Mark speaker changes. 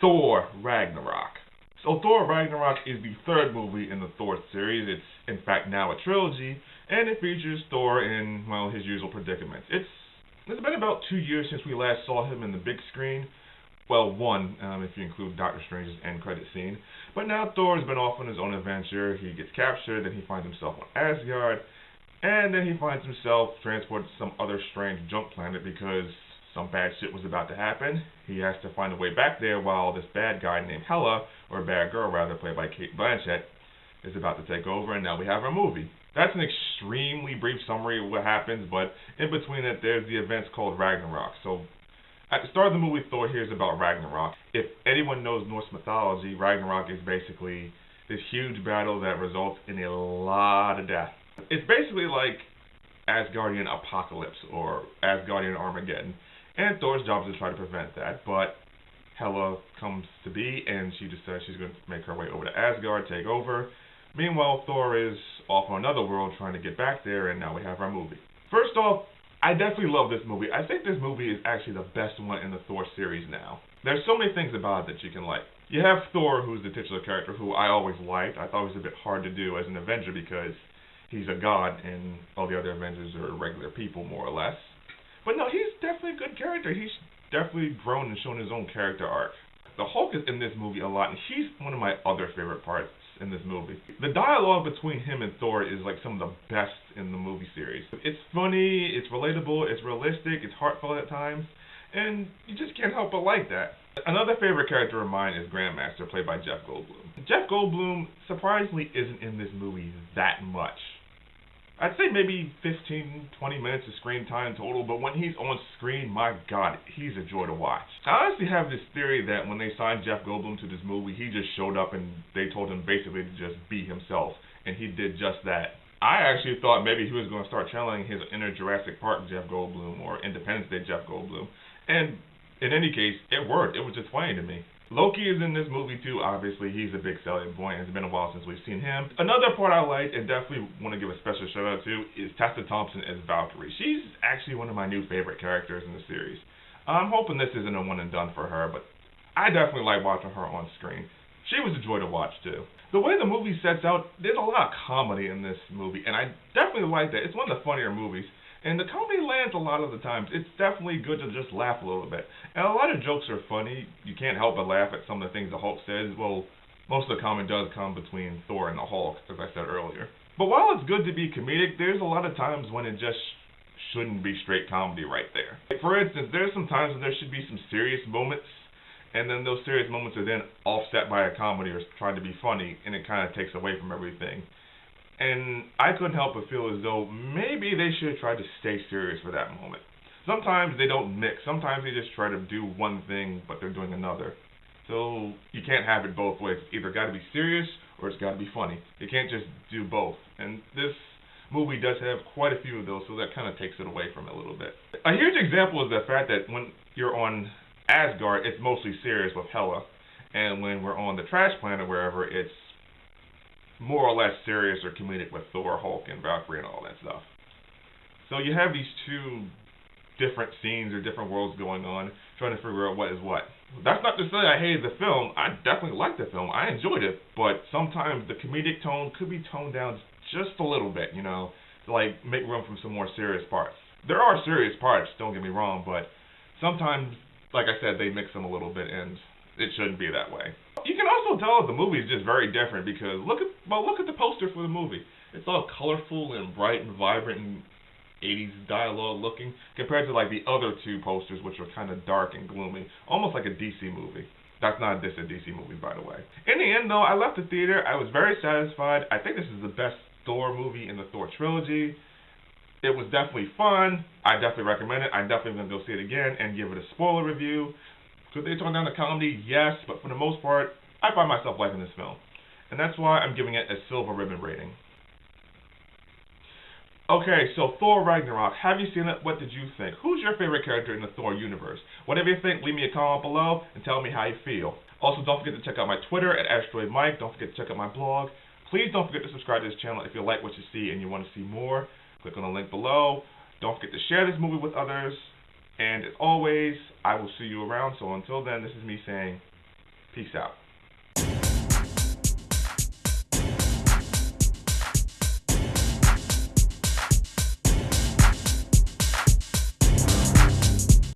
Speaker 1: Thor Ragnarok. So Thor Ragnarok is the third movie in the Thor series. It's in fact now a trilogy, and it features Thor in, well, his usual predicaments. It's been about 2 years since we last saw him in the big screen. Well, one, if you include Doctor Strange's end credit scene. But now Thor's been off on his own adventure. He gets captured, then he finds himself on Asgard, and then he finds himself transported to some other strange junk planet because some bad shit was about to happen. He has to find a way back there while this bad guy named Hela, or bad girl rather, played by Cate Blanchett, is about to take over, and now we have our movie. That's an extremely brief summary of what happens, but in between it, there's the events called Ragnarok. So, at the start of the movie, Thor hears about Ragnarok. If anyone knows Norse mythology, Ragnarok is basically this huge battle that results in a lot of death. It's basically like Asgardian apocalypse or Asgardian Armageddon, and Thor's job is to try to prevent that, but Hela comes to be, and she decides she's going to make her way over to Asgard, take over. Meanwhile, Thor is off on another world trying to get back there, and now we have our movie. First off, I definitely love this movie. I think this movie is actually the best one in the Thor series now. There's so many things about it that you can like. You have Thor, who's the titular character, who I always liked. I thought he was a bit hard to do as an Avenger because he's a god and all the other Avengers are regular people, more or less. But no, he's definitely a good character. He's definitely grown and shown his own character arc. The Hulk is in this movie a lot, and he's one of my other favorite parts in this movie. The dialogue between him and Thor is like some of the best in the movie series. It's funny, it's relatable, it's realistic, it's heartfelt at times, and you just can't help but like that. Another favorite character of mine is Grandmaster, played by Jeff Goldblum. Jeff Goldblum surprisingly isn't in this movie that much. I'd say maybe 15, 20 minutes of screen time total, but when he's on screen, my god, he's a joy to watch. I honestly have this theory that when they signed Jeff Goldblum to this movie, he just showed up and they told him basically to just be himself, and he did just that. I actually thought maybe he was going to start channeling his inner Jurassic Park Jeff Goldblum or Independence Day Jeff Goldblum, and in any case, it worked. It was just funny to me. Loki is in this movie too, obviously. He's a big selling point. It's been a while since we've seen him. Another part I like and definitely want to give a special shout out to is Tessa Thompson as Valkyrie. She's actually one of my new favorite characters in the series. I'm hoping this isn't a one and done for her, but I definitely like watching her on screen. She was a joy to watch too. The way the movie sets out, there's a lot of comedy in this movie, and I definitely like that. It's one of the funnier movies. And the comedy lands a lot of the times. It's definitely good to just laugh a little bit. And a lot of jokes are funny. You can't help but laugh at some of the things the Hulk says. Well, most of the comedy does come between Thor and the Hulk, as I said earlier. But while it's good to be comedic, there's a lot of times when it just shouldn't be straight comedy right there. Like for instance, there's some times when there should be some serious moments, and then those serious moments are then offset by a comedy or trying to be funny, and it kind of takes away from everything. And I couldn't help but feel as though maybe they should try to stay serious for that moment. Sometimes they don't mix. Sometimes they just try to do one thing, but they're doing another. So you can't have it both ways. It's either got to be serious or it's got to be funny. You can't just do both. And this movie does have quite a few of those, so that kind of takes it away from it a little bit. A huge example is the fact that when you're on Asgard, it's mostly serious with Hela. And when we're on the trash planet or wherever, it's more or less serious or comedic with Thor, Hulk, and Valkyrie and all that stuff. So you have these two different scenes or different worlds going on, trying to figure out what is what. That's not to say I hated the film. I definitely liked the film. I enjoyed it, but sometimes the comedic tone could be toned down just a little bit, you know, to like make room for some more serious parts. There are serious parts, don't get me wrong, but sometimes, like I said, they mix them a little bit, and it shouldn't be that way. You can also tell the movie is just very different because look at the poster for the movie. It's all colorful and bright and vibrant and 80s dialogue looking compared to like the other two posters, which are kind of dark and gloomy, almost like a DC movie. That's not a DC movie, by the way. In the end, though, I left the theater. I was very satisfied. I think this is the best Thor movie in the Thor trilogy. It was definitely fun. I definitely recommend it. I'm definitely going to go see it again and give it a spoiler review. Could they tone down the comedy? Yes, but for the most part, I find myself liking this film. And that's why I'm giving it a silver ribbon rating. Okay, so Thor Ragnarok. Have you seen it? What did you think? Who's your favorite character in the Thor universe? Whatever you think, leave me a comment below and tell me how you feel. Also, don't forget to check out my Twitter at AsteroidMike. Don't forget to check out my blog. Please don't forget to subscribe to this channel if you like what you see and you want to see more. Click on the link below. Don't forget to share this movie with others. And as always, I will see you around. So until then, this is me saying Peace out.